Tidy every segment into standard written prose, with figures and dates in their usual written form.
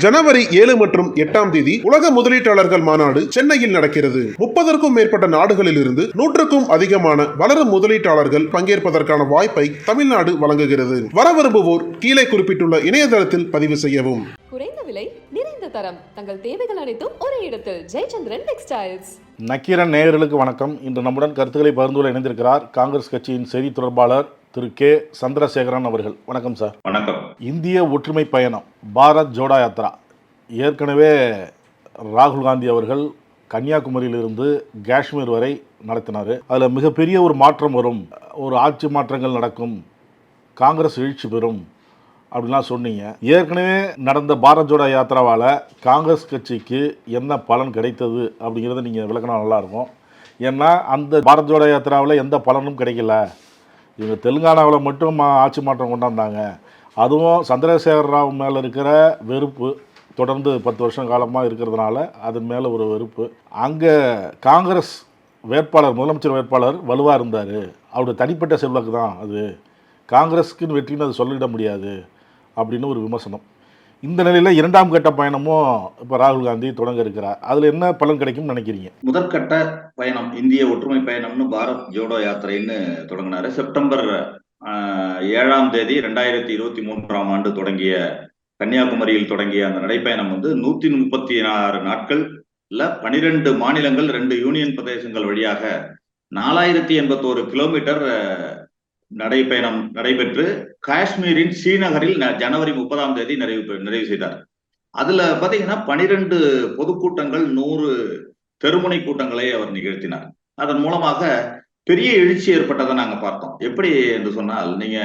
ஜனவரி 7 மற்றும் 8ஆம் தேதி உலக முதலீட்டாளர்கள் மாநாடு சென்னையில் நடக்கிறது. 30க்கும் மேற்பட்ட நாடுகளில் இருந்து 100க்கும் அதிகமான வளரும் முதலீட்டாளர்கள் பங்கேற்பதற்கான வாய்ப்பை தமிழ்நாடு வழங்குகிறது. வர விரும்புவோர் கீழே குறிப்பிட்டுள்ள இணையதளத்தில் பதிவு செய்யவும். குறைந்த விலை, நிறைந்த தரம், தங்கள் தேவைகள் அனைத்தும் ஒரே இடத்தில். ஜெயச்சந்திரன் டெக்ஸ்டைல்ஸ். நக்கீரன் நேயர்களுக்கு வணக்கம். இன்று நம்முடன் கருத்துக்களை பகிர்ந்து இணைந்திருக்கிறார் காங்கிரஸ் கட்சியின் செய்தி தொடர்பாளர் திரு கே சந்திரசேகரன் அவர்கள். வணக்கம் சார். வணக்கம். இந்திய ஒற்றுமை பயணம் பாரத் ஜோடோ யாத்ரா ஏற்கனவே ராகுல் காந்தி அவர்கள் கன்னியாகுமரியிலிருந்து காஷ்மீர் வரை நடத்தினார். அதில் மிகப்பெரிய ஒரு மாற்றம் வரும், ஒரு ஆட்சி மாற்றங்கள் நடக்கும், காங்கிரஸ் எழுச்சி பெறும் அப்படின்லாம் சொன்னீங்க. ஏற்கனவே நடந்த பாரத் ஜோடோ யாத்திராவால் காங்கிரஸ் கட்சிக்கு என்ன பலன் கிடைத்தது அப்படிங்கிறத நீங்கள் விளக்கினா நல்லாயிருக்கும். ஏன்னா அந்த பாரத் ஜோடோ யாத்திராவில் எந்த பலனும் கிடைக்கல. இவங்க தெலுங்கானாவில் மட்டும் ஆட்சி மாற்றம் கொண்டாந்தாங்க. அதுவும் சந்திரசேகர ராவ் மேலே இருக்கிற வெறுப்பு தொடர்ந்து 10 வருஷம் காலமாக இருக்கிறதுனால அதன் மேலே ஒரு வெறுப்பு. அங்கே காங்கிரஸ் வேட்பாளர், முதலமைச்சர் வேட்பாளர் வலுவாக இருந்தார். அவருடைய தனிப்பட்ட செல்வாக்கு தான் அது, காங்கிரஸுக்குன்னு வெற்றின்னு அது சொல்லிட முடியாது அப்படின்னு ஒரு விமர்சனம். இந்த நிலையில் 2ஆம் கட்ட பயணமும் இப்போ ராகுல் காந்தி தொடங்க இருக்கிறார். அதில் என்ன பலன் கிடைக்கும்னு நினைக்கிறீங்க? முதற்கட்ட பயணம் இந்திய ஒற்றுமை பயணம்னு பாரத் ஜோடோ யாத்திரைன்னு தொடங்கினாரு. செப்டம்பர் 7ஆம் தேதி 2023ஆம் ஆண்டு தொடங்கிய கன்னியாகுமரியில் தொடங்கிய அந்த நடைப்பயணம் 136 நாட்கள்ல 12 மாநிலங்கள் 2 யூனியன் பிரதேசங்கள் வழியாக 4081 கிலோமீட்டர் நடைப்பயணம் நடைபெற்று காஷ்மீரின் ஸ்ரீநகரில் ஜனவரி 30ஆம் தேதி நிறைவு செய்தார். அதுல பாத்தீங்கன்னா 12 பொதுக்கூட்டங்கள், 100 தெருமுனை கூட்டங்களை அவர் நிகழ்த்தினார். அதன் மூலமாக பெரிய எழுச்சி ஏற்பட்டதை நாங்க பார்த்தோம். எப்படி என்று சொன்னால், நீங்க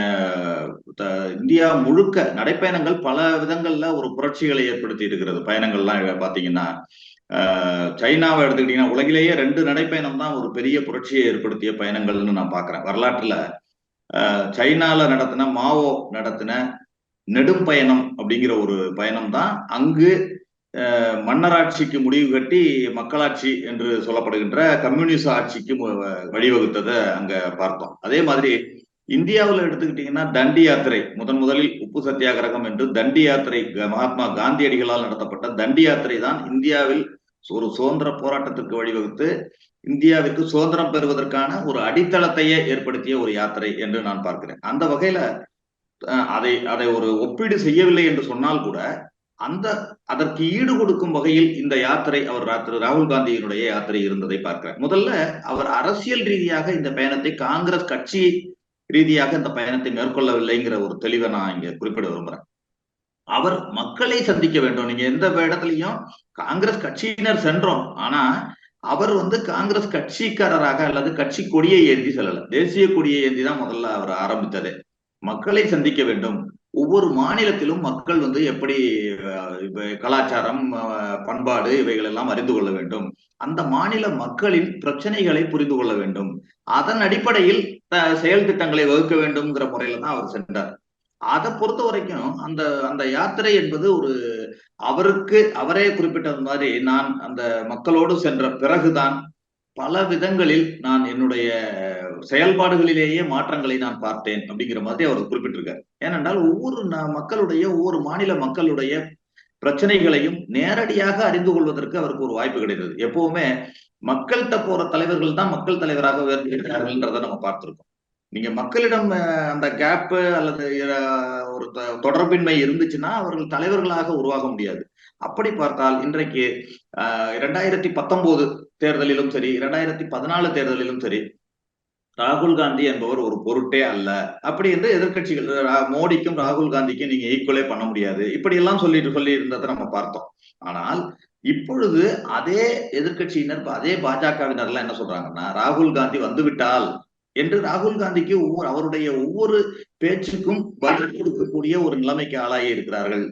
இந்தியா முழுக்க நடைப்பயணங்கள் பல விதங்கள்ல ஒரு புரட்சிகளை ஏற்படுத்தி இருக்கிறது. பயணங்கள்லாம் பாத்தீங்கன்னா, சைனாவை எடுத்துக்கிட்டீங்கன்னா உலகிலேயே 2 நடைப்பயணம் தான் ஒரு பெரிய புரட்சியை ஏற்படுத்திய பயணங்கள்னு நான் பாக்குறேன். வரலாற்றுல சைனால நடத்தின, மாவோ நடத்தின நெடும் பயணம் அப்படிங்கிற ஒரு பயணம் தான் அங்கு மன்னராட்சிக்கு முடிவு கட்டி மக்களாட்சி என்று சொல்லப்படுகின்ற கம்யூனிச ஆட்சிக்கு வழிவகுத்ததை அங்க பார்த்தோம். அதே மாதிரி இந்தியாவில் எடுத்துக்கிட்டீங்கன்னா தண்டி யாத்திரை, முதலில் உப்பு சத்தியாகிரகம் என்று தண்டி யாத்திரை, மகாத்மா காந்தியடிகளால் நடத்தப்பட்ட தண்டி யாத்திரை தான் இந்தியாவில் ஒரு சுதந்திர போராட்டத்திற்கு வழிவகுத்து இந்தியாவிற்கு சுதந்திரம் பெறுவதற்கான ஒரு அடித்தளத்தையே ஏற்படுத்திய ஒரு யாத்திரை என்று நான் பார்க்கிறேன். அந்த வகையில அதை ஒரு ஒப்பீடு செய்யவில்லை என்று சொன்னால் கூட அதற்கு ஈடு கொடுக்கும் வகையில் இந்த யாத்திரை திரு ராகுல் காந்தியினுடைய யாத்திரை இருந்ததை பார்க்கிறேன். முதல்ல அவர் அரசியல் ரீதியாக இந்த பயணத்தை, காங்கிரஸ் கட்சி ரீதியாக இந்த பயணத்தை மேற்கொள்ளவில்லைங்கிற ஒரு தெளிவை நான் இங்க குறிப்பிட விரும்புறேன். அவர் மக்களை சந்திக்க வேண்டும். நீங்க எந்த இடத்துலயும் காங்கிரஸ் கட்சியினர் சென்றோம், ஆனா அவர் காங்கிரஸ் கட்சிக்காரராக அல்லது கட்சி கொடியை ஏந்தி செல்லல. தேசிய கொடியை ஏந்தி தான் முதல்ல அவர் ஆரம்பித்தது. மக்களை சந்திக்க வேண்டும். ஒவ்வொரு மாநிலத்திலும் மக்கள் எப்படி கலாச்சாரம், பண்பாடு இவைகள் எல்லாம் அறிந்து கொள்ள வேண்டும். அந்த மாநில மக்களின் பிரச்சனைகளை புரிந்து கொள்ள வேண்டும். அதன் அடிப்படையில் செயல் திட்டங்களை வகுக்க வேண்டும்ங்கிற முறையில தான் அவர் சென்றார். அதை பொறுத்த வரைக்கும் அந்த யாத்திரை என்பது அவரே குறிப்பிட்டது மாதிரி, நான் அந்த மக்களோடு சென்ற பிறகுதான் பல விதங்களில் நான் என்னுடைய செயல்பாடுகளிலேயே மாற்றங்களை நான் பார்த்தேன் அப்படிங்கிற மாதிரி அவர் குறிப்பிட்டிருக்காரு. ஏனென்றால் ஒவ்வொரு மாநில மக்களுடைய பிரச்சனைகளையும் நேரடியாக அறிந்து கொள்வதற்கு அவருக்கு ஒரு வாய்ப்பு கிடைத்தது. எப்பவுமே மக்கள்கிட்ட போற தலைவர்கள் தான் மக்கள் தலைவராக உயர்ந்திருக்கிறார்கள்ன்றதை நம்ம பார்த்திருக்கோம். நீங்க மக்களிடம் அந்த கேப்பு அல்லது ஒரு தொடர்பின்மை இருந்துச்சுன்னா அவர்கள் தலைவர்களாக உருவாக முடியாது. அப்படி பார்த்தால் இன்றைக்கு 2019 தேர்தலிலும் சரி, 2014 தேர்தலிலும் சரி, ராகுல் காந்தி என்பவர் ஒரு பொருட்டே அல்ல அப்படி என்று எதிர்கட்சிகள், மோடிக்கும் ராகுல் காந்திக்கும் நீங்க ஈக்குவலே பண்ண முடியாது, இப்படி எல்லாம் சொல்லி இருந்ததை நம்ம பார்த்தோம். ஆனால் இப்பொழுது அதே எதிர்கட்சியினர், அதே பாஜகவினர் எல்லாம் என்ன சொல்றாங்கன்னா, ராகுல் காந்தி வந்துவிட்டால் என்று ராகுல் காந்திக்கு அவருடைய ஒவ்வொரு பேச்சுக்கும் பதில் கொடுக்கக்கூடிய ஒரு நிலைமைக்கு ஆளாகி இருக்கிறார்கள்.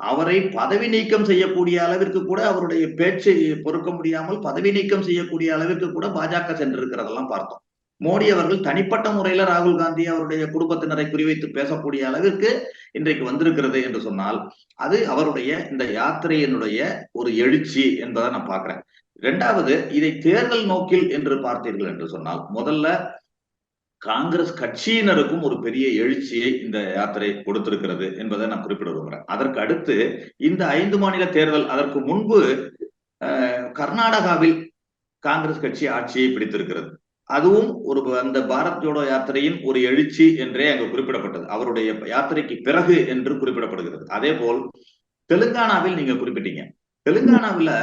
அவரை பதவி நீக்கம் செய்யக்கூடிய அளவிற்கு கூட, அவருடைய பேச்சை பொறுக்க முடியாமல் பதவி நீக்கம் செய்யக்கூடிய அளவிற்கு கூட பாஜக சென்றிருக்கிறதெல்லாம் பார்த்தோம். மோடி அவர்கள் தனிப்பட்ட முறையில ராகுல் காந்தி அவருடைய குடும்பத்தினரை குறிவைத்து பேசக்கூடிய அளவிற்கு இன்றைக்கு வந்திருக்கிறது என்று சொன்னால், அது அவருடைய இந்த யாத்திரையினுடைய ஒரு எழுச்சி என்பதை நான் பார்க்கிறேன். 2வது, இதை தேர்தல் நோக்கில் என்று பார்த்தீர்கள் என்று சொன்னால், முதல்ல காங்கிரஸ் கட்சியினருக்கும் ஒரு பெரிய எழுச்சியை இந்த யாத்திரை கொடுத்திருக்கிறது என்பதை நான் குறிப்பிட விரும்புகிறேன். அதற்கு அடுத்து இந்த 5 மாநில தேர்தல், அதற்கு முன்பு கர்நாடகாவில் காங்கிரஸ் கட்சி ஆட்சியை பிடித்திருக்கிறது. அதுவும் ஒரு அந்த பாரத் ஜோடோ யாத்திரையின் ஒரு எழுச்சி என்றே அங்கு குறிப்பிடப்பட்டது. அவருடைய யாத்திரைக்கு பிறகு என்று குறிப்பிடப்படுகிறது. அதே போல் தெலுங்கானாவில் நீங்க குறிப்பிட்டீங்க. தெலுங்கானாவில்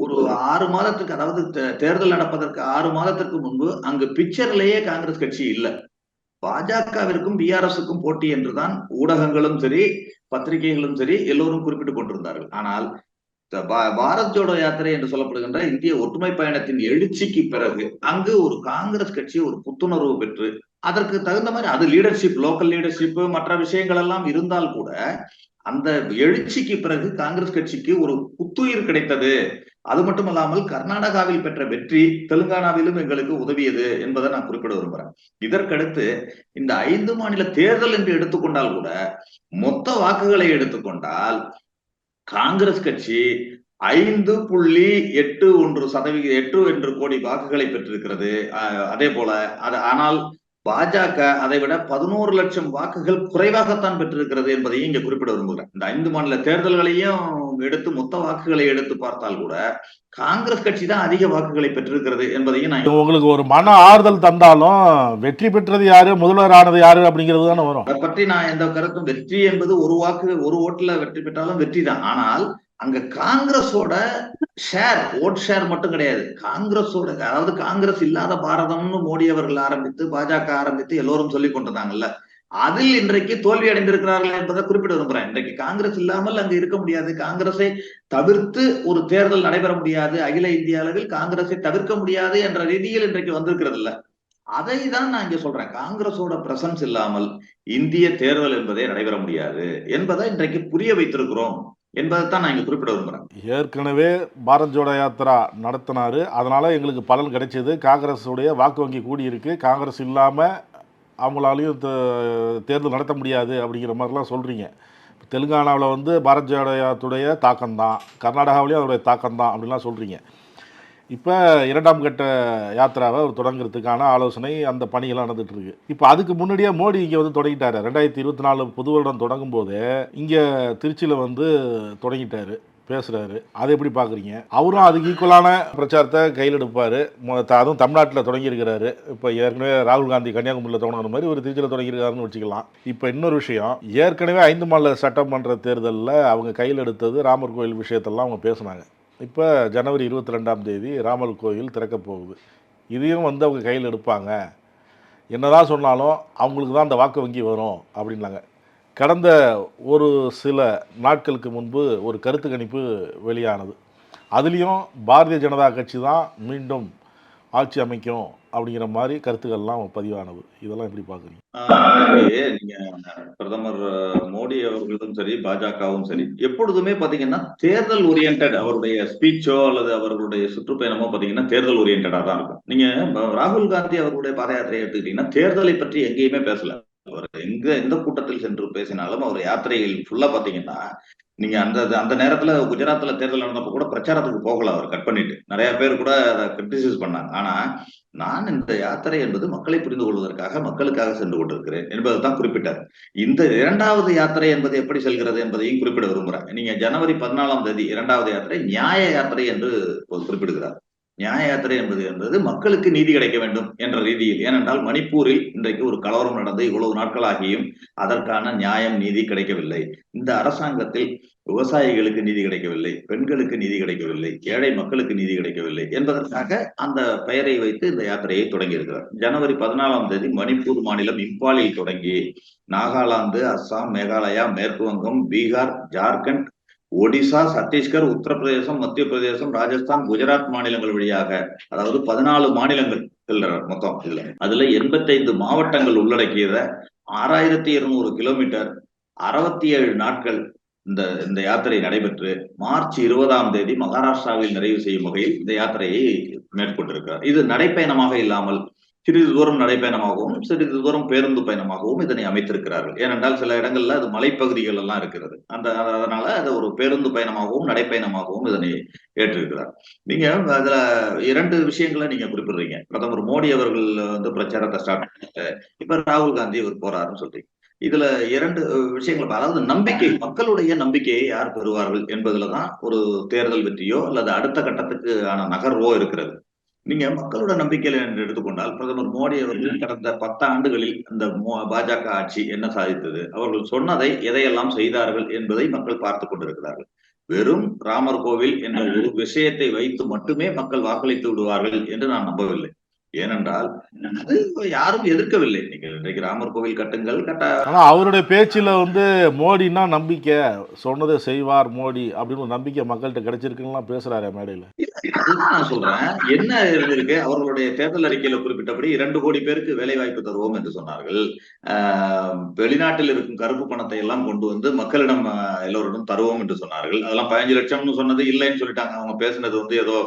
ஒரு 6 மாதத்துக்கு, அதாவது தேர்தல் நடப்பதற்கு 6 மாதத்திற்கு முன்பு அங்கு பிக்சர்லயே காங்கிரஸ் கட்சி இல்லை. பாஜகவிற்கும் பிஆர்எஸ்க்கும் போட்டி என்றுதான் ஊடகங்களும் சரி, பத்திரிகைகளும் சரி, எல்லோரும் குறிப்பிட்டுக் கொண்டிருந்தார்கள். ஆனால் பாரத் ஜோடோ யாத்திரை என்று சொல்லப்படுகின்ற இந்திய ஒற்றுமை பயணத்தின் எழுச்சிக்கு பிறகு அங்கு ஒரு காங்கிரஸ் கட்சி ஒரு புத்துணர்வு பெற்று, அதற்கு தகுந்த மாதிரி அது லீடர்ஷிப், லோக்கல் லீடர்ஷிப், மற்ற விஷயங்கள் எல்லாம் இருந்தால் கூட அந்த எழுச்சிக்கு பிறகு காங்கிரஸ் கட்சிக்கு ஒரு புத்துயிர் கிடைத்தது. அது மட்டுமல்லாமல் கர்நாடகாவில் பெற்ற வெற்றி தெலுங்கானாவிலும் எங்களுக்கு உதவியது என்பதை நான் குறிப்பிட விரும்புகிறேன். இதற்கடுத்து இந்த 5 மாநில தேர்தல் என்று எடுத்துக்கொண்டால் கூட, மொத்த வாக்குகளை எடுத்துக்கொண்டால் காங்கிரஸ் கட்சி 5.81% கோடி வாக்குகளை பெற்றிருக்கிறது. அதே போல ஆனால் பாஜக அதை விட 11 லட்சம் வாக்குகள் குறைவாகத்தான் பெற்றிருக்கிறது என்பதையும் இங்க குறிப்பிட விரும்புகிறேன். இந்த 5 மாநில தேர்தல்களையும் எடுத்து மொத்த வாக்குகளை எடுத்து பார்த்தால் கூட காங்கிரஸ் கட்சி தான் அதிக வாக்குகளை பெற்றிருக்கிறது என்பதையும் நான் உங்களுக்கு ஒரு மன ஆறுதல் தந்தாலும் வெற்றி பெற்றது யாரு, முதல்வர் ஆனது யாரு அப்படிங்கிறது தானே வரும். அதை பற்றி நான் எந்த கருத்தும், வெற்றி என்பது ஒரு வாக்கு, ஒரு ஓட்டுல வெற்றி பெற்றாலும் வெற்றி தான். ஆனால் அங்க காங்கிரஸோட ஓட் ஷேர் மட்டும் கிடையாது. காங்கிரஸோட, அதாவது காங்கிரஸ் இல்லாத பாரதம்னு மோடி அவர்கள் ஆரம்பித்து, பாஜக ஆரம்பித்து எல்லோரும் சொல்லிக் கொண்டிருந்தாங்கல்ல, அதில் இன்றைக்கு தோல்வி அடைந்திருக்கிறார்கள் என்பதை குறிப்பிட விரும்புகிறேன். இன்றைக்கு காங்கிரஸ் இல்லாமல் அங்கு இருக்க முடியாது, காங்கிரஸை தவிர்த்து ஒரு தேர்தல் நடைபெற முடியாது, அகில இந்திய அளவில் காங்கிரஸை தவிர்க்க முடியாது என்ற ரீதியில் இன்றைக்கு வந்திருக்கிறது இல்ல. அதை தான் நான் இங்க சொல்றேன். காங்கிரஸோட பிரசன்ஸ் இல்லாமல் இந்திய தேர்தல் என்பதே நடைபெற முடியாது என்பதை இன்றைக்கு புரிய வைத்திருக்கிறோம் என்பதைத்தான் நான் இங்க குறிப்பிட விரும்புறேன். ஏற்கனவே பாரத் ஜோடோ யாத்திரா நடத்தினாரு, அதனால எங்களுக்கு பலன் கிடைச்சது. காங்கிரஸுடைய வாக்கு வங்கி கூடியிருக்கு, காங்கிரஸ் இல்லாம அவங்களாலையும் தேர்தல் நடத்த முடியாது அப்படிங்கிற மாதிரிலாம் சொல்றீங்க. தெலுங்கானாவில் வந்து பாரத் ஜோடோ யாத்திரையுடைய தாக்கம்தான், கர்நாடகாவிலையும் அதோடைய தாக்கம்தான் அப்படின்லாம் சொல்றீங்க. இப்போ 2ஆம் கட்ட யாத்திராவை அவர் தொடங்குறதுக்கான ஆலோசனை, அந்த பணிகள்லாம் நடந்துட்டு இருக்கு. இப்போ அதுக்கு முன்னாடியே மோடி இங்கே வந்து தொடங்கிட்டாரு. 2024 புது வருடம் தொடங்கும் போது இங்கே திருச்சியில் வந்து தொடங்கிட்டாரு, பேசுகிறாரு. அதை எப்படி பார்க்குறீங்க? அவரும் அதுக்கு ஈக்குவலான பிரச்சாரத்தை கையில் எடுப்பார். அதுவும் தமிழ்நாட்டில் தொடங்கியிருக்கிறாரு. இப்போ ஏற்கனவே ராகுல் காந்தி கன்னியாகுமரியில் தொடங்குற மாதிரி ஒரு திருச்சியில் தொடங்கியிருக்காருன்னு வச்சுக்கலாம். இப்போ இன்னொரு விஷயம், ஏற்கனவே 5 மாநில சட்டமன்ற தேர்தலில் அவங்க கையில் எடுத்தது ராமர் கோயில் விஷயத்தெல்லாம் அவங்க பேசுனாங்க. இப்போ ஜனவரி 22ஆம் தேதி ராமர் கோயில் திறக்க போகுது. இதையும் வந்து அவங்க கையில் எடுப்பாங்க, என்னதான் சொன்னாலும் அவங்களுக்கு தான் அந்த வாக்கு வங்கி வரும் அப்படின்னாங்க. கடந்த ஒரு சில நாட்களுக்கு முன்பு ஒரு கருத்து கணிப்பு வெளியானது. அதுலேயும் பாரதிய ஜனதா கட்சி தான் மீண்டும் ஆட்சி அமைக்கும் அப்படிங்கிற மாதிரி கருத்துக்கள்லாம் பதிவானது. இதெல்லாம் எப்படி பார்க்குறீங்க? நீங்க பிரதமர் மோடி அவர்களும் சரி, பாஜகவும் சரி, எப்பொழுதுமே பாத்தீங்கன்னா தேர்தல் ஓரியன்ட் அவருடைய ஸ்பீச்சோ அல்லது அவர்களுடைய சுற்றுப்பயணமோ பாத்தீங்கன்னா தேர்தல் ஓரியன்டா தான் இருக்கும். நீங்க ராகுல் காந்தி அவர்களுடைய பாத யாத்திரையை எடுத்துக்கிட்டீங்கன்னா தேர்தலை பற்றி எங்கேயுமே பேசல. அவர் எந்த கூட்டத்தில் சென்று பேசினாலும் அவர் யாத்திரைகள் ஃபுல்லா பாத்தீங்கன்னா, நீங்க அந்த நேரத்துல குஜராத்ல தேர்தல் நடந்தப்ப கூட பிரச்சாரத்துக்கு போகல, அவர் கட் பண்ணிட்டு. நிறைய பேர் கூட அதை கிரிட்டிசைஸ் பண்ணாங்க. ஆனா நான் இந்த யாத்திரை என்பது மக்களை புரிந்து கொள்வதற்காக, மக்களுக்காக சென்று கொண்டிருக்கிறேன் என்பதை தான் குறிப்பிட்டார். இந்த 2வது யாத்திரை என்பது எப்படி செல்கிறது என்பதையும் குறிப்பிட விரும்புகிறேன். நீங்க ஜனவரி 14ஆம் தேதி 2வது யாத்திரை நியாய யாத்திரை என்று குறிப்பிடுகிறார். நியாய யாத்திரை என்பது மக்களுக்கு நீதி கிடைக்க வேண்டும் என்ற ரீதியில். ஏனென்றால் மணிப்பூரில் இன்றைக்கு ஒரு கலவரம் நடந்து இவ்வளவு நாட்களாகியும் அதற்கான நியாயம், நீதி கிடைக்கவில்லை. இந்த அரசாங்கத்தில் விவசாயிகளுக்கு நீதி கிடைக்கவில்லை, பெண்களுக்கு நீதி கிடைக்கவில்லை, ஏழை மக்களுக்கு நீதி கிடைக்கவில்லை என்பதற்காக அந்த பெயரை வைத்து இந்த யாத்திரையை தொடங்கி இருக்கிறார். ஜனவரி 14ஆம் தேதி மணிப்பூர் மாநிலம் இம்பாலில் தொடங்கி நாகாலாந்து, அஸ்ஸாம், மேகாலயா, மேற்கு வங்கம், பீகார், ஜார்க்கண்ட், ஒடிசா, சத்தீஸ்கர், உத்தரப்பிரதேசம், மத்திய பிரதேசம், ராஜஸ்தான், குஜராத் மாநிலங்கள் வழியாக, அதாவது 14 மாநிலங்கள் மொத்தம். அதுல 85 மாவட்டங்கள் உள்ளடக்கியத 6200 கிலோமீட்டர் 67 நாட்கள் இந்த யாத்திரை நடைபெற்று மார்ச் 20ஆம் தேதி மகாராஷ்டிராவில் நிறைவு செய்யும் வகையில் இந்த யாத்திரையை மேற்கொண்டிருக்கிறார். இது நடைப்பயணமாக இல்லாமல் சிறிது தூரம் நடைப்பயணமாகவும் சிறிது தூரம் பேருந்து பயணமாகவும் இதனை அமைத்திருக்கிறார்கள். ஏனென்றால் சில இடங்கள்ல அது மலைப்பகுதிகள் எல்லாம் இருக்கிறது. அதனால அது ஒரு பேருந்து பயணமாகவும் நடைப்பயணமாகவும் இதனை ஏற்றிருக்கிறார். நீங்க அதுல 2 விஷயங்களை நீங்க குறிப்பிடுறீங்க. பிரதமர் மோடி அவர்கள் வந்து பிரச்சாரத்தை ஸ்டார்ட் பண்ணிட்டு இப்ப ராகுல் காந்தி இவர் போறாருன்னு சொல்றீங்க. இதுல 2 விஷயங்கள், அதாவது நம்பிக்கை, மக்களுடைய நம்பிக்கையை யார் பெறுவார்கள் என்பதுலதான் ஒரு தேர்தல் வெற்றியோ அல்லது அடுத்த கட்டத்துக்கு ஆன நகர்வோ இருக்கிறது. நீங்க மக்களோட நம்பிக்கையில என்று எடுத்துக்கொண்டால் பிரதமர் மோடி அவர்கள் கடந்த 10 ஆண்டுகளில் அந்த பாஜக ஆட்சி என்ன சாதித்தது, அவர்கள் சொன்னதை எதையெல்லாம் செய்தார்கள் என்பதை மக்கள் பார்த்துக் கொண்டிருக்கிறார்கள். வெறும் ராமர் கோவில் என்ற ஒரு விஷயத்தை வைத்து மட்டுமே மக்கள் வாக்களித்து விடுவார்கள் என்று நான் நம்பவில்லை. ஏனென்றால் அது யாரும் எதிர்க்கவில்லை. நீங்கள் இன்றைக்கு ராமர் கோவில் கட்டுங்கள் ஆனா அவருடைய பேச்சில் வந்து மோடினா நம்பிக்கை, சொன்னதை செய்வார் மோடி அப்படின்னு ஒரு நம்பிக்கை மக்கள்கிட்ட கிடைச்சிருக்குன்னு பேசுறாரு மேடையில். அதுதான் நான் சொல்றேன். என்ன இருந்திருக்கு, அவர்களுடைய தேர்தல் அறிக்கையில குறிப்பிட்டபடி 2 கோடி பேருக்கு வேலை வாய்ப்பு தருவோம் என்று சொன்னார்கள். வெளிநாட்டில் இருக்கும் கருப்பு பணத்தை எல்லாம் கொண்டு வந்து மக்களிடம் எல்லோரிடம் தருவோம் என்று சொன்னார்கள். அதெல்லாம் 15 லட்சம்னு சொன்னது இல்லைன்னு சொல்லிட்டாங்க. அவங்க பேசுனது வந்து ஏதோ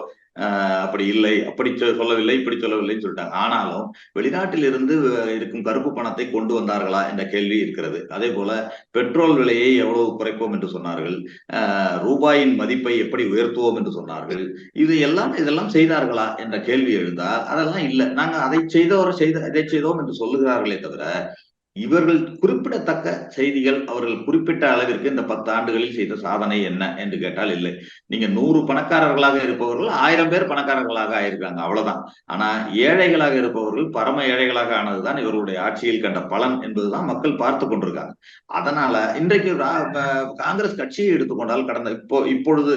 அப்படி இல்லை, அப்படி சொல்லவில்லை, இப்படி சொல்லவில்லைன்னு சொல்லிட்டாங்க. ஆனாலும் வெளிநாட்டில் இருந்து இருக்கும் கருப்பு பணத்தை கொண்டு வந்தார்களா என்ற கேள்வி இருக்கிறது. அதே போல பெட்ரோல் விலையை எவ்வளவு குறைப்போம் என்று சொன்னார்கள். ரூபாயின் மதிப்பை எப்படி உயர்த்துவோம் என்று சொன்னார்கள். இதெல்லாம் செய்தார்களா என்ற கேள்வி எழுந்தால் அதெல்லாம் இல்லை. நாங்க இதை செய்தோம் என்று சொல்லுகிறார்களே தவிர இவர்கள் குறிப்பிடத்தக்க செய்திகள், அவர்கள் குறிப்பிட்ட அளவிற்கு இந்த 10 ஆண்டுகளில் செய்த சாதனை என்ன என்று கேட்டால் இல்லை. நீங்க 100 பணக்காரர்களாக இருப்பவர்கள் 1000 பேர் பணக்காரர்களாக ஆயிருக்காங்க, அவ்வளவுதான். ஆனா ஏழைகளாக இருப்பவர்கள் பரம ஏழைகளாக ஆனதுதான் இவர்களுடைய ஆட்சியில் கண்ட பலன் என்பதுதான் மக்கள் பார்த்து கொண்டிருக்காங்க. அதனால இன்றைக்கு காங்கிரஸ் கட்சியை எடுத்துக்கொண்டால் இப்பொழுது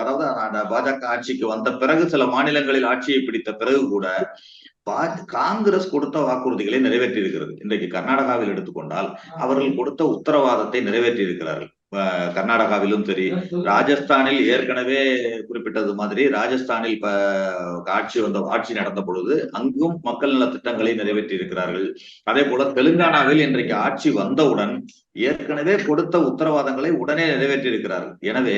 அதாவது பாஜக ஆட்சிக்கு வந்த பிறகு சில மாநிலங்களில் ஆட்சியை பிடித்த பிறகு கூட காங்கிரஸ் கொடுத்த வாக்குறுதிகளை நிறைவேற்றி இருக்கிறது. இன்றைக்கு கர்நாடகாவில் எடுத்துக்கொண்டால் அவர்கள் கொடுத்த உத்தரவாதத்தை நிறைவேற்றி இருக்கிறார்கள். கர்நாடகாவிலும் சரி, ராஜஸ்தானில் ஏற்கனவே குறிப்பிட்டது மாதிரி ராஜஸ்தானில் ஆட்சி நடந்த பொழுது அங்கும் மக்கள் நல திட்டங்களை நிறைவேற்றி இருக்கிறார்கள். அதே போல தெலுங்கானாவில் இன்றைக்கு ஆட்சி வந்தவுடன் ஏற்கனவே கொடுத்த உத்தரவாதங்களை உடனே நிறைவேற்றி இருக்கிறார்கள். எனவே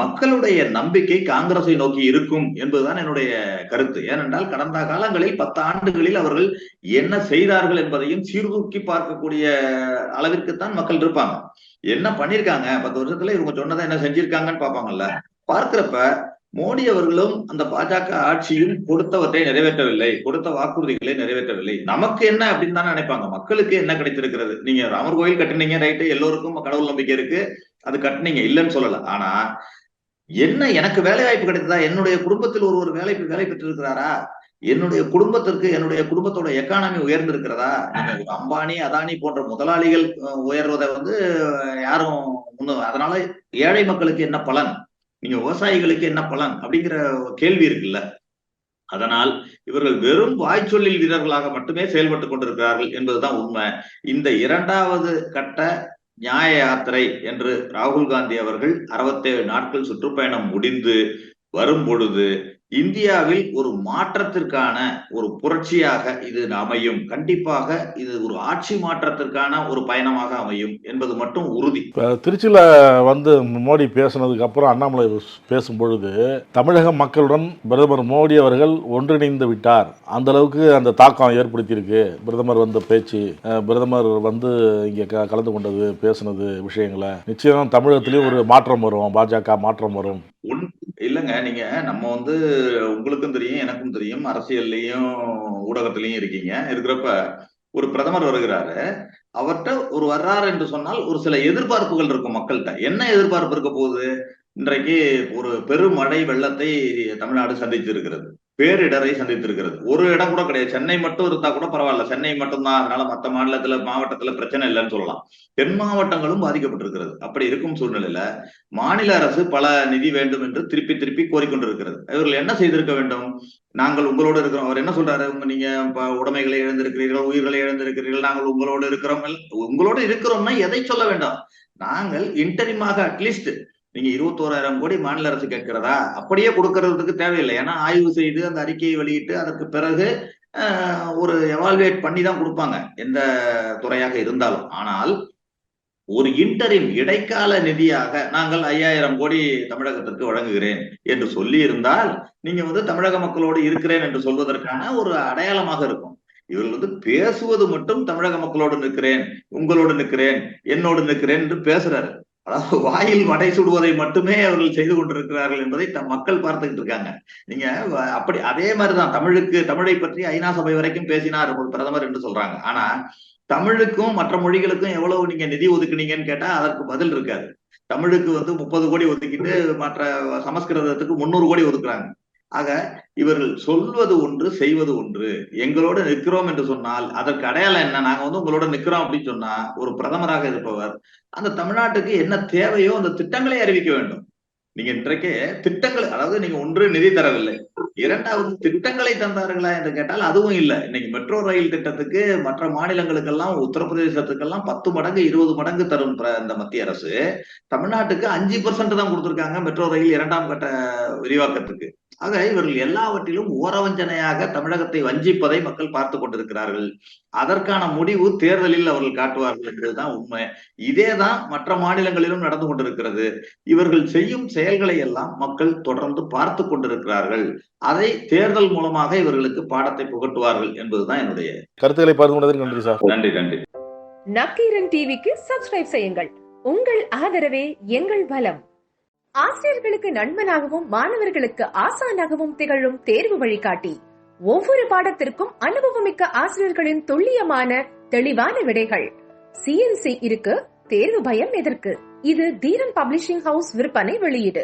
மக்களுடைய நம்பிக்கை காங்கிரஸை நோக்கி இருக்கும் என்பதுதான் என்னுடைய கருத்து. ஏனென்றால் கடந்த காலங்களில் 10 ஆண்டுகளில் அவர்கள் என்ன செய்தார்கள் என்பதையும் சீர்தூக்கி பார்க்கக்கூடிய அளவிற்குத்தான் மக்கள் இருப்பாங்க. என்ன பண்ணிருக்காங்க 10 வருஷத்துல, இவங்க சொன்னதை என்ன செஞ்சிருக்காங்கன்னு பாப்பாங்கல்ல. பார்க்கிறப்ப மோடி அவர்களும் அந்த பாஜக ஆட்சியும் கொடுத்தவற்றை நிறைவேற்றவில்லை, கொடுத்த வாக்குறுதிகளை நிறைவேற்றவில்லை. நமக்கு என்ன அப்படின்னு தானே நினைப்பாங்க. மக்களுக்கு என்ன கிடைத்திருக்கிறது? நீங்க ராமர் கோயில் கட்டினீங்க, ரைட்டு, எல்லோருக்கும் கடவுள் நம்பிக்கை இருக்கு, அது கட்டினீங்க, இல்லைன்னு சொல்லல. ஆனா என்ன, எனக்கு வேலை வாய்ப்பு கிடைத்ததா? என்னுடைய குடும்பத்தில் ஒருவர் வேலை பெற்றிருக்கிறாரா? என்னுடைய குடும்பத்தோட எக்கானமி உயர்ந்திருக்கிறதா? நீங்க அம்பானி அதானி போன்ற முதலாளிகள் உயர்வதை வந்து யாரும் அதனால ஏழை மக்களுக்கு என்ன பலன், நீங்க விவசாயிகளுக்கு என்ன பலன் அப்படிங்கிற கேள்வி இருக்குல்ல. அதனால் இவர்கள் வெறும் வாய்ச்சொல்லில் வீரர்களாக மட்டுமே செயல்பட்டு கொண்டிருக்கிறார்கள் என்பதுதான் உண்மை. இந்த 2வது கட்ட நியாய யாத்திரை என்று ராகுல் காந்தி அவர்கள் 67 நாட்கள் சுற்றுப்பயணம் முடிந்து வரும் பொழுது இந்தியாவில் ஒரு மாற்றத்திற்கான ஒரு புரட்சியாக இது அமையும். கண்டிப்பாக இது ஒரு ஆட்சி மாற்றத்திற்கான ஒரு பயணமாக அமையும் என்பது மட்டும் உறுதி. இப்போ திருச்சியில் வந்து மோடி பேசினதுக்கு அப்புறம் அண்ணாமலை பேசும் பொழுது தமிழக மக்களுடன் பிரதமர் மோடி அவர்கள் ஒன்றிணைந்து விட்டார், அந்த அளவுக்கு அந்த தாக்கம் ஏற்படுத்தியிருக்கு பிரதமர் வந்த பேச்சு, பிரதமர் வந்து இங்கே கலந்து கொண்டது, பேசுனது விஷயங்களை. நிச்சயம் தமிழகத்திலேயும் ஒரு மாற்றம் வரும், பாஜக மாற்றம் வரும். இல்லைங்க, நீங்க நம்ம வந்து உங்களுக்கும் தெரியும், எனக்கும் தெரியும், அரசியல்லையும் ஊடகத்திலையும் இருக்கிறப்ப ஒரு பிரதமர் வருகிறாரு, அவர்கிட்ட ஒரு வர்றாரு என்று சொன்னால் ஒரு சில எதிர்பார்ப்புகள் இருக்கும் மக்கள்கிட்ட. என்ன எதிர்பார்ப்பு இருக்க போகுது? இன்றைக்கு ஒரு பெருமழை வெள்ளத்தை தமிழ்நாடு சந்தித்திருக்கிறது, பேரிடரை சந்தித்திருக்கிறது. ஒரு இடம் கூட கிடையாது, சென்னை மட்டும் இருந்தா கூட பரவாயில்ல, சென்னை மட்டும்தான், அதனால மற்ற மாவட்டத்துல பிரச்சனை இல்லைன்னு சொல்லலாம். தென் மாவட்டங்களும் பாதிக்கப்பட்டிருக்கிறது. அப்படி இருக்கும் சூழ்நிலையில மாநில அரசு பல நிதி வேண்டும் என்று திருப்பி கோரிக்கொண்டிருக்கிறது. இவர்கள் என்ன செய்திருக்க வேண்டும்? நாங்கள் உங்களோடு இருக்கிறோம். அவர் என்ன சொல்றாரு? நீங்க உடைமைகளை இழந்திருக்கிறீர்கள், உயிர்களை இழந்திருக்கிறீர்கள், நாங்கள் உங்களோடு இருக்கிறோம்னா எதை சொல்ல வேண்டாம்? நாங்கள் இன்டரிமாக அட்லீஸ்ட் நீங்க 21,000 கோடி மாநில அரசு கேட்கிறதா? அப்படியே கொடுக்கறதுக்கு தேவையில்லை. ஏன்னா ஆய்வு செய்து அந்த அறிக்கையை வெளியிட்டு அதற்கு பிறகு ஒரு எவால்வேட் பண்ணி தான் கொடுப்பாங்க, எந்த துறையாக இருந்தாலும். ஆனால் ஒரு இன்டரிம் இடைக்கால நிதியாக நாங்கள் 5000 கோடி தமிழகத்திற்கு வழங்குகிறேன் என்று சொல்லி இருந்தால் நீங்க வந்து தமிழக மக்களோடு இருக்கிறேன் என்று சொல்வதற்கான ஒரு அடையாளமாக இருக்கும். இவர்கள் பேசுவது மட்டும் தமிழக மக்களோடு நிற்கிறேன், உங்களோடு நிற்கிறேன், என்னோடு நிற்கிறேன் என்று பேசுறாரு. அதாவது வாயில் வடை சுடுவதை மட்டுமே அவர்கள் செய்து கொண்டிருக்கிறார்கள் என்பதை மக்கள் பார்த்துக்கிட்டு இருக்காங்க. நீங்க அப்படி அதே மாதிரிதான் தமிழை பற்றி ஐநா சபை வரைக்கும் பேசினார் ஒரு பிரதமர் என்று சொல்றாங்க. ஆனா தமிழுக்கும் மற்ற மொழிகளுக்கும் எவ்வளவு நீங்க நிதி ஒதுக்குனீங்கன்னு கேட்டா அதற்கு பதில் இருக்காது. தமிழுக்கு 30 கோடி ஒதுக்கிட்டு மற்ற சமஸ்கிருதத்துக்கு 300 கோடி ஒதுக்குறாங்க. ஆக இவர்கள் சொல்வது ஒன்று, செய்வது ஒன்று. எங்களோட நிற்கிறோம் என்று சொன்னால் அதற்கு அடையாளம் என்ன? நாங்க உங்களோட நிற்கிறோம் அப்படின்னு சொன்னா ஒரு பிரதமராக இருப்பவர் அந்த தமிழ்நாட்டுக்கு என்ன தேவையோ அந்த திட்டங்களை அறிவிக்க வேண்டும். நீங்க இன்றைக்கு திட்டங்கள், அதாவது நீங்க ஒன்று நிதி தரவில்லை, இரண்டாவது திட்டங்களை தந்தார்களா என்று கேட்டால் அதுவும் இல்லை. இன்னைக்கு மெட்ரோ ரயில் திட்டத்துக்கு மற்ற மாநிலங்களுக்கெல்லாம், உத்தரப்பிரதேசத்துக்கெல்லாம் 10 மடங்கு 20 மடங்கு தரும் இந்த மத்திய அரசு தமிழ்நாட்டுக்கு 5% தான் கொடுத்திருக்காங்க மெட்ரோ ரயில் 2ஆம் கட்ட விரிவாக்கத்துக்கு. ஆக இவர்கள் எல்லாவற்றிலும் ஓரவஞ்சனையாக தமிழகத்தை வஞ்சிப்பதை மக்கள் பார்த்து கொண்டிருக்கிறார்கள். அதற்கான முடிவு தேர்தலில் அவர்கள் காட்டுவார்கள் என்பதுதான் உண்மை. இதேதான் மற்ற மாநிலங்களிலும் நடந்து கொண்டிருக்கிறது. இவர்கள் செய்யும் செயல்களை எல்லாம் மக்கள் தொடர்ந்து பார்த்து கொண்டிருக்கிறார்கள். அதை தேர்தல் மூலமாக இவர்களுக்கு பாடத்தை புகட்டுவார்கள் என்பதுதான் என்னுடைய கருத்துக்களை பகிர்ந்து கொண்டதற்கு நன்றி சார். நன்றி நன்றி. நக்கீரன் டிவிக்கு சப்ஸ்கிரைப் செய்யுங்கள். உங்கள் ஆதரவே எங்கள் பலம். ஆசிரியர்களுக்கு நண்பனாகவும் மாணவர்களுக்கு ஆசானாகவும் திகழும் தேர்வு வழிகாட்டி. ஒவ்வொரு பாடத்திற்கும் அனுபவமிக்க ஆசிரியர்களின் துல்லியமான தெளிவான விடைகள். CNC இருக்கு, தேர்வு பயம் எதற்கு? இது தீரன் பப்ளிஷிங் ஹவுஸ் விற்பனை வெளியீடு.